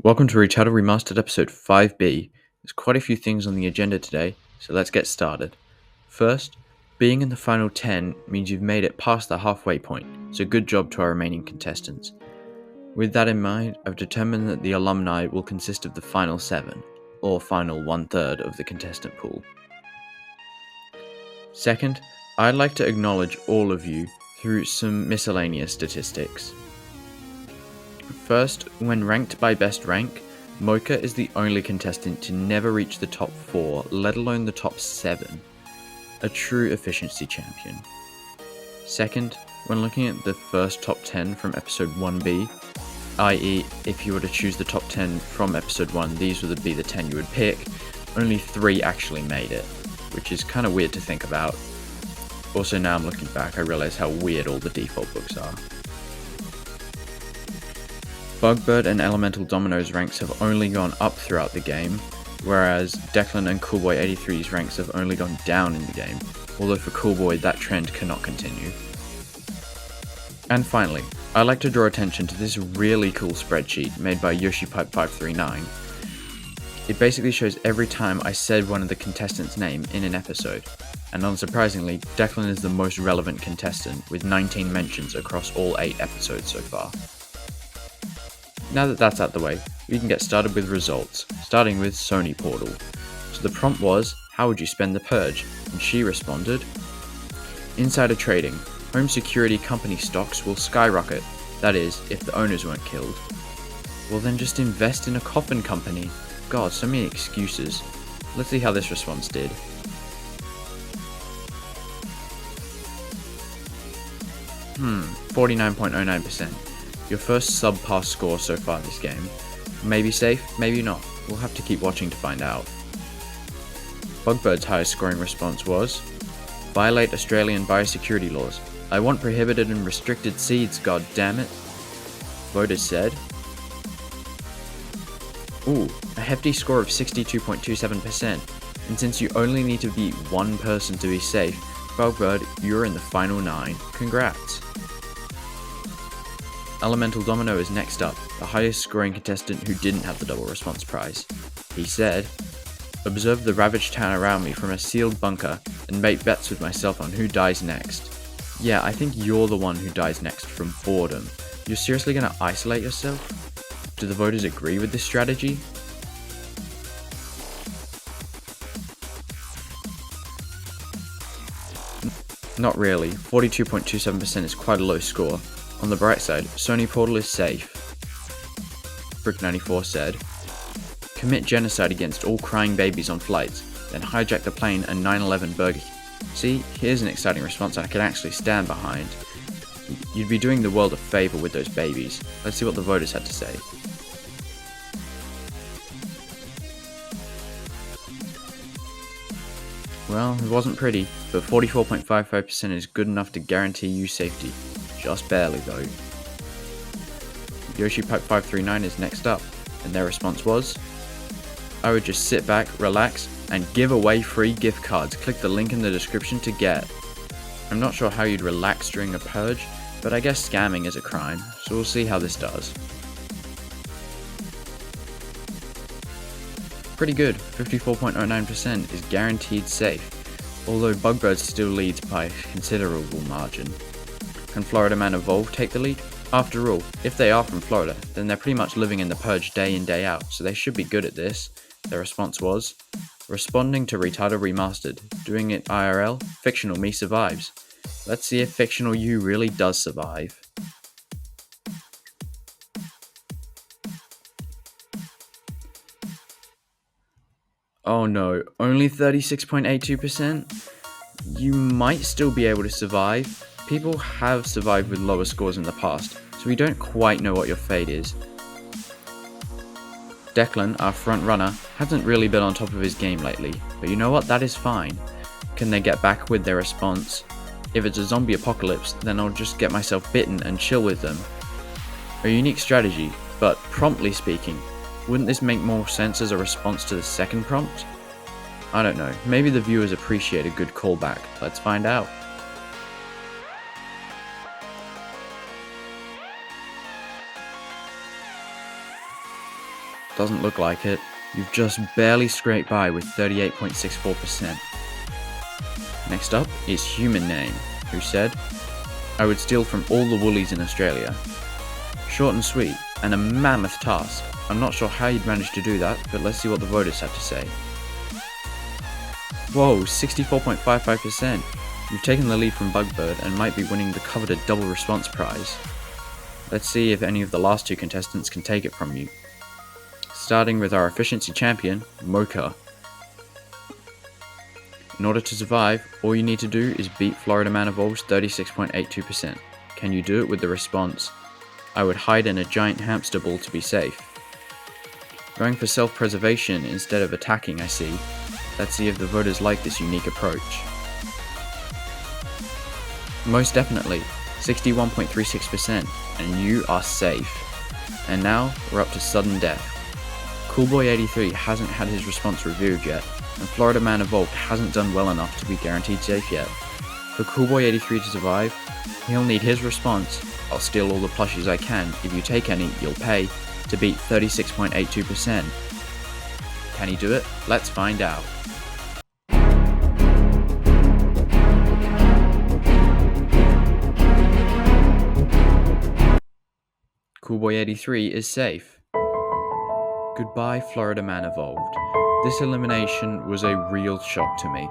Welcome to Retitled Remastered episode 5B. There's quite a few things on the agenda today, so let's get started. First, being in the final 10 means you've made it past the halfway point, so good job to our remaining contestants. With that in mind, I've determined that the alumni will consist of the final 7, or final 1/3 of the contestant pool. Second, I'd like to acknowledge all of you through some miscellaneous statistics. First, when ranked by best rank, Mocha is the only contestant to never reach the top 4, let alone the top 7. A true efficiency champion. Second, when looking at the first top 10 from episode 1B, i.e. if you were to choose the top 10 from episode 1, these would be the 10 you would pick, only 3 actually made it, which is kind of weird to think about. Also, now I'm looking back, I realize how weird all the default books are. Bugbird and Elemental Domino's ranks have only gone up throughout the game, whereas Declan and Coolboy83's ranks have only gone down in the game, although for Coolboy that trend cannot continue. And finally, I'd like to draw attention to this really cool spreadsheet made by YoshiPipe539. It basically shows every time I said one of the contestants' name in an episode, and unsurprisingly, Declan is the most relevant contestant with 19 mentions across all 8 episodes so far. Now that that's out the way, we can get started with results, starting with Sony Portal. So the prompt was, how would you spend the purge? And she responded, insider trading, home security company stocks will skyrocket, that is, if the owners weren't killed. Well then just invest in a coffin company. God, so many excuses. Let's see how this response did. Hmm, 49.09%. Your first subpar score so far this game. Maybe safe, maybe not. We'll have to keep watching to find out. Bugbird's highest scoring response was, violate Australian biosecurity laws. I want prohibited and restricted seeds, god damn it. Voters said, ooh, a hefty score of 62.27%. And since you only need to beat one person to be safe, Bugbird, you're in the final 9. Congrats. Elemental Domino is next up, the highest scoring contestant who didn't have the double response prize. He said, observe the ravaged town around me from a sealed bunker and make bets with myself on who dies next. Yeah, I think you're the one who dies next from boredom. You're seriously gonna isolate yourself? Do the voters agree with this strategy? Not really, 42.27% is quite a low score. On the bright side, Sony Portal is safe. Brick94 said, commit genocide against all crying babies on flights, then hijack the plane and 9/11 Burger King. See, here's an exciting response I can actually stand behind. You'd be doing the world a favor with those babies. Let's see what the voters had to say. Well, it wasn't pretty, but 44.55% is good enough to guarantee you safety. Just barely though. YoshiPipe539 is next up, and their response was, I would just sit back, relax, and give away free gift cards. Click the link in the description to get. I'm not sure how you'd relax during a purge, but I guess scamming is a crime, so we'll see how this does. Pretty good, 54.09% is guaranteed safe, although Bugbird still leads by a considerable margin. Can Florida Man Evolve take the lead? After all, if they are from Florida, then they're pretty much living in the purge day in day out, so they should be good at this. Their response was, responding to Retitled Remastered, doing it IRL, fictional me survives. Let's see if fictional you really does survive. Oh no, only 36.82%? You might still be able to survive. People have survived with lower scores in the past, so we don't quite know what your fate is. Declan, our front runner, hasn't really been on top of his game lately, but you know what, that is fine. Can they get back with their response? If it's a zombie apocalypse, then I'll just get myself bitten and chill with them. A unique strategy, but promptly speaking, wouldn't this make more sense as a response to the second prompt? I don't know, maybe the viewers appreciate a good callback. Let's find out. Doesn't look like it. You've just barely scraped by with 38.64%. Next up is Human Name, who said, "I would steal from all the woolies in Australia." Short and sweet, and a mammoth task. I'm not sure how you'd manage to do that, but let's see what the voters have to say. Whoa, 64.55%. You've taken the lead from Bugbird and might be winning the coveted double response prize. Let's see if any of the last two contestants can take it from you. Starting with our efficiency champion, Mocha. In order to survive, all you need to do is beat Florida Man Evolved's 36.82%. Can you do it with the response, "I would hide in a giant hamster ball to be safe"? Going for self-preservation instead of attacking, I see. Let's see if the voters like this unique approach. Most definitely, 61.36%, and you are safe. And now, we're up to sudden death. Coolboy83 hasn't had his response reviewed yet, and Florida Man Evolved hasn't done well enough to be guaranteed safe yet. For Coolboy83 to survive, he'll need his response, "I'll steal all the plushies I can, if you take any, you'll pay," to beat 36.82%. Can he do it? Let's find out. Coolboy83 is safe. Goodbye, Florida Man Evolved. This elimination was a real shock to me,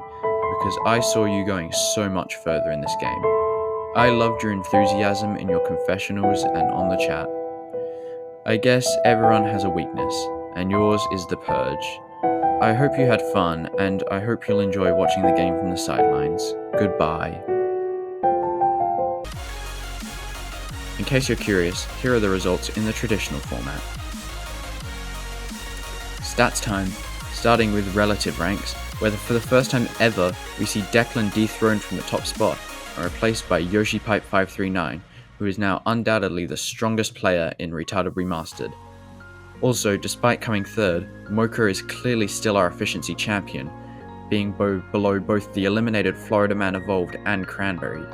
because I saw you going so much further in this game. I loved your enthusiasm in your confessionals and on the chat. I guess everyone has a weakness, and yours is the purge. I hope you had fun, and I hope you'll enjoy watching the game from the sidelines. Goodbye. In case you're curious, here are the results in the traditional format. Stats time, starting with relative ranks, where for the first time ever, we see Declan dethroned from the top spot and replaced by YoshiPipe539, who is now undoubtedly the strongest player in Retitled Remastered. Also, despite coming third, Mocha is clearly still our efficiency champion, being below both the eliminated Florida Man Evolved and Cranberry.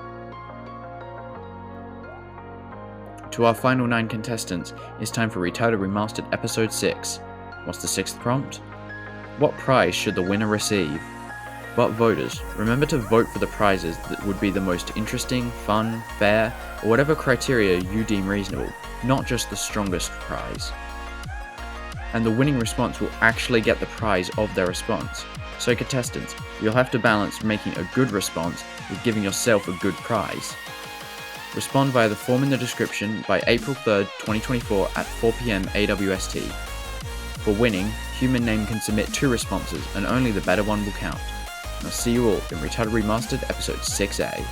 To our final 9 contestants, it's time for Retitled Remastered Episode 6. What's the 6th prompt? What prize should the winner receive? But voters, remember to vote for the prizes that would be the most interesting, fun, fair, or whatever criteria you deem reasonable, not just the strongest prize. And the winning response will actually get the prize of their response. So contestants, you'll have to balance making a good response with giving yourself a good prize. Respond via the form in the description by April 3rd, 2024 at 4 PM AWST. For winning, Human Name can submit 2 responses and only the better one will count. And I'll see you all in Retitled Remastered Episode 6A.